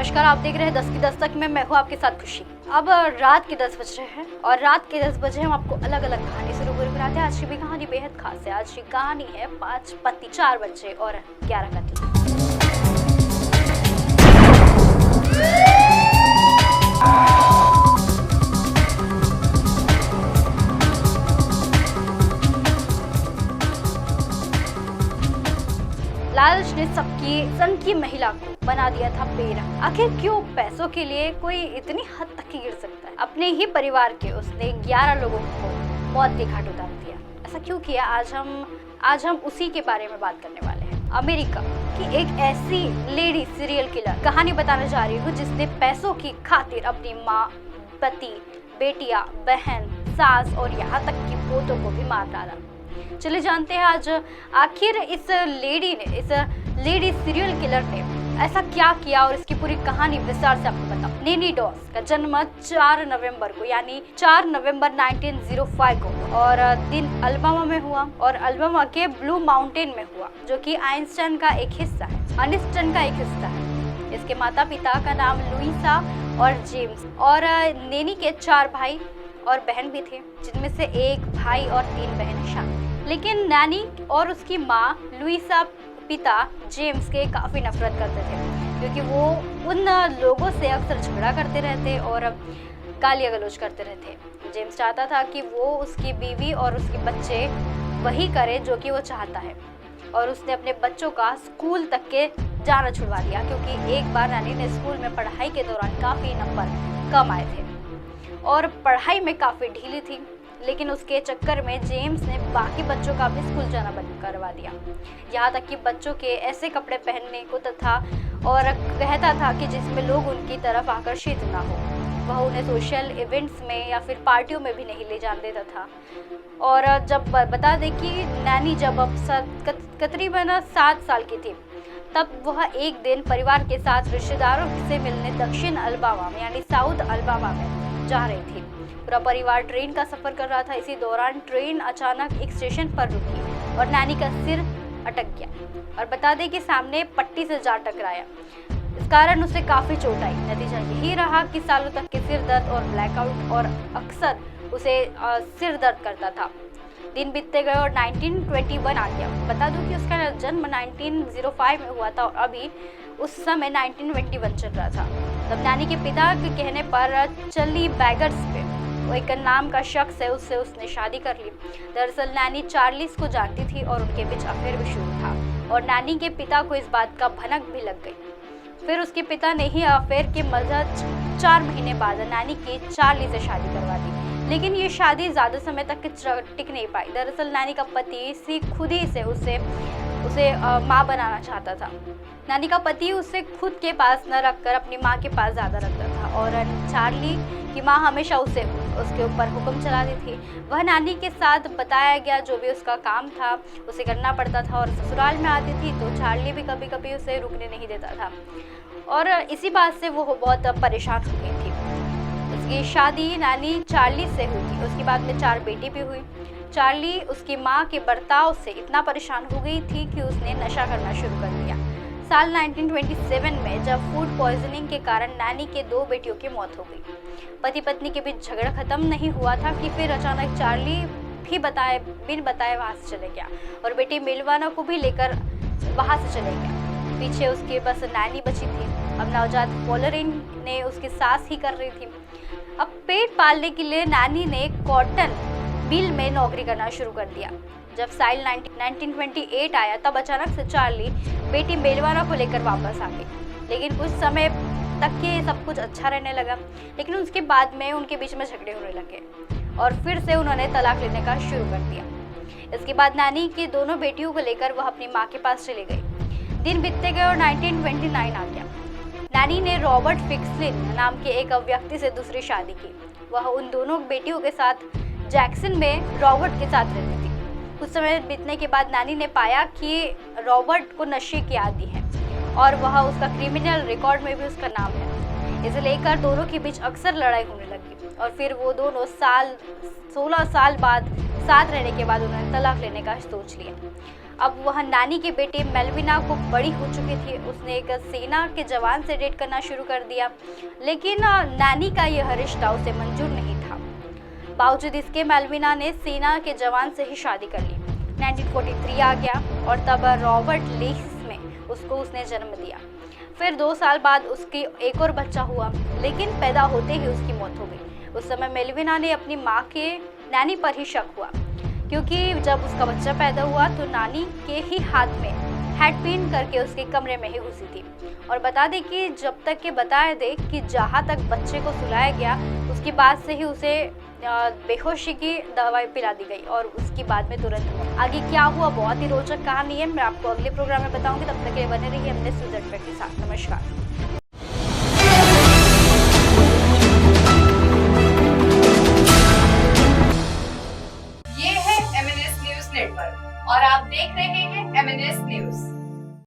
नमस्कार, आप देख रहे हैं 10 की दस्तक में। मैं हूँ आपके साथ खुशी। अब रात के 10 बज रहे हैं और रात के 10 बजे हम आपको अलग अलग कहानी से रूबरू कराते हैं। आज की भी कहानी बेहद खास है। आज की कहानी है 5 पति, 4 बच्चे और 11 कत्ल। लालच ने सबकी सन की महिला को बना दिया था बेरहम। आखिर क्यों पैसों के लिए कोई इतनी हद तक ही गिर सकता है? अपने ही परिवार के उसने 11 लोगों को मौत के घाट उतार दिया। ऐसा क्यों किया? आज हम उसी के बारे में बात करने वाले हैं। अमेरिका की एक ऐसी लेडी सीरियल किलर कहानी बताने जा रही हूँ जिसने पैसों की खातिर अपनी माँ, पति, बेटियां, बहन, सास और यहाँ तक कि पोतों को भी मार डाला। चले जानते हैं आज आखिर इस लेडी सीरियल किलर ने ऐसा क्या किया और इसकी पूरी कहानी विस्तार से आपको बताऊं। नैनी डॉस का जन्म 4 नवंबर को यानी 4 नवंबर 1905 को और दिन अल्बामा में हुआ और अल्बामा के ब्लू माउंटेन में हुआ, जो कि अनिस्टन का एक हिस्सा है। इसके माता पिता का नाम लुइसा और जेम्स और नैनी के 4 भाई और बहन भी थे, जिनमें से 1 भाई और 3 बहनें शामिल। लेकिन नैनी और उसकी माँ लुइसा पिता जेम्स के काफ़ी नफरत करते थे, क्योंकि वो उन लोगों से अक्सर झगड़ा करते रहते और गालियाँ गलौज करते रहते। जेम्स चाहता था कि वो उसकी बीवी और उसके बच्चे वही करे जो कि वो चाहता है, और उसने अपने बच्चों का स्कूल तक के जाना छुड़वा दिया, क्योंकि एक बार नैनी ने स्कूल में पढ़ाई के दौरान काफ़ी नंबर कम आए थे और पढ़ाई में काफ़ी ढीली थी। लेकिन उसके चक्कर में जेम्स ने बाकी बच्चों का भी स्कूल जाना बंद करवा दिया, यहाँ तक कि बच्चों के ऐसे कपड़े पहनने को तथा और कहता था कि जिसमें लोग उनकी तरफ आकर्षित ना हो। वह उन्हें सोशल इवेंट्स में या फिर पार्टियों में भी नहीं ले जाने देता था। और जब बता दें कि नैनी जब अब तकरीबन 7 साल की थी, तब वह एक दिन परिवार के साथ रिश्तेदारों से मिलने दक्षिण अल्बामा में यानी साउथ अल्बामा में जा रही थी। पूरा परिवार ट्रेन का सफर कर रहा था। इसी दौरान ट्रेन अचानक एक स्टेशन पर रुकी और नैनी का सिर अटक गया और बता दें कि सामने पट्टी से जा टकराया। इस कारण उसे काफ़ी चोट आई। नतीजा यही रहा कि सालों तक के सिर दर्द और ब्लैकआउट और अक्सर उसे सिर दर्द करता था। दिन बीतते गए और 1921 आ गया। बता दूं कि उसका जन्म 1905 में हुआ था और अभी उस समय 1921 चल रहा था। तब नैनी के पिता के कहने पर चली बैगर्स पे वो एक नाम का शख्स है, उससे उसने शादी कर ली। दरअसल नैनी चार्लिस को जानती थी और उनके बीच अफेयर भी शुरू था और नैनी के पिता को इस बात का भनक भी लग गई। फिर उसके पिता ने ही अफेयर के मज़ा 4 महीने बाद नैनी की चार्ली से शादी करवा दी। लेकिन ये शादी ज़्यादा समय तक टिक नहीं पाई। दरअसल नैनी का पति खुद ही से उसे माँ बनाना चाहता था। नैनी का पति उसे खुद के पास न रखकर अपनी माँ के पास ज़्यादा रखता था और चार्ली की माँ हमेशा उसके ऊपर हुक्म चलाती थी। वह नैनी के साथ बताया गया जो भी उसका काम था उसे करना पड़ता था और ससुराल में आती थी तो चार्ली भी कभी कभी उसे रुकने नहीं देता था और इसी बात से वो बहुत परेशान हो गई थी। उसकी शादी नैनी चार्ली से हुई थी। उसके बाद में 4 बेटी भी हुई। चार्ली उसकी माँ के बर्ताव से इतना परेशान हो गई थी कि उसने नशा करना शुरू कर दिया। साल 1927 में जब फूड पॉइजनिंग के कारण नैनी के 2 बेटियों की मौत हो गई। पति पत्नी के बीच झगड़ा खत्म नहीं हुआ था कि फिर अचानक चार्ली भी बिन बताए वहाँ से चले गया और बेटी मिलवाना को भी लेकर वहाँ से चले गया। पीछे उसके बस नैनी बची थी। अब नवजात फॉलोरिंग ने उसकी सास ही कर रही थी। अब पेट पालने के लिए नैनी ने कॉटन मिल में नौकरी करना शुरू कर दिया। जब साल 1928 आया तब अचानक से चार्ली बेटी मेलवाना को लेकर वापस आ गई। लेकिन कुछ समय तक के सब कुछ अच्छा रहने लगा, लेकिन उसके बाद में उनके बीच में झगड़े होने लगे और फिर से उन्होंने तलाक लेने का शुरू कर दिया। इसके बाद नैनी की दोनों बेटियों को लेकर वह अपनी माँ के पास चली गई। दिन बीतते गए और 1929 आ गया। नैनी ने रॉबर्ट फिक्सलिन नाम के एक व्यक्ति से दूसरी शादी की। वह उन दोनों बेटियों के साथ जैक्सन में रॉबर्ट के साथ रहती थी। कुछ समय बीतने के बाद नैनी ने पाया कि रॉबर्ट को नशे की आदी है और वह उसका क्रिमिनल रिकॉर्ड में भी उसका नाम है। इसे लेकर दोनों के बीच अक्सर लड़ाई होने लगी और फिर वो दोनों 16 साल बाद साथ रहने के बाद उन्होंने तलाक लेने का सोच लिया। अब वह नानी के बेटे मेलविना को बड़ी हो चुकी थी। उसने एक सेना के जवान से डेट करना शुरू कर दिया, लेकिन नानी का यह रिश्ता उसे मंजूर नहीं था। बावजूद इसके मेलविना ने सेना के जवान से ही शादी कर ली। 1943 आ गया और तब रॉबर्ट लेहिस में उसने जन्म दिया। फिर 2 साल बाद उसकी एक और बच्चा हुआ, लेकिन पैदा होते ही उसकी मौत हो गई। उस समय मेलविना ने अपनी माँ के नानी पर ही शक हुआ, क्योंकि जब उसका बच्चा पैदा हुआ तो नानी के ही हाथ में हेड पिन करके उसके कमरे में ही घुसी थी। और बता दें कि जब तक के बताया दे कि जहाँ तक बच्चे को सुलाया गया, उसके बाद से ही उसे बेहोशी की दवाई पिला दी गई और उसके बाद में तुरंत आगे क्या हुआ बहुत ही रोचक कहानी है। मैं आपको अगले प्रोग्राम में बताऊंगी। तब तक के लिए बने रहिए अपने सुजट के साथ। नमस्कार। ये है MNS न्यूज नेटवर्क और आप देख रहे हैं MNS न्यूज।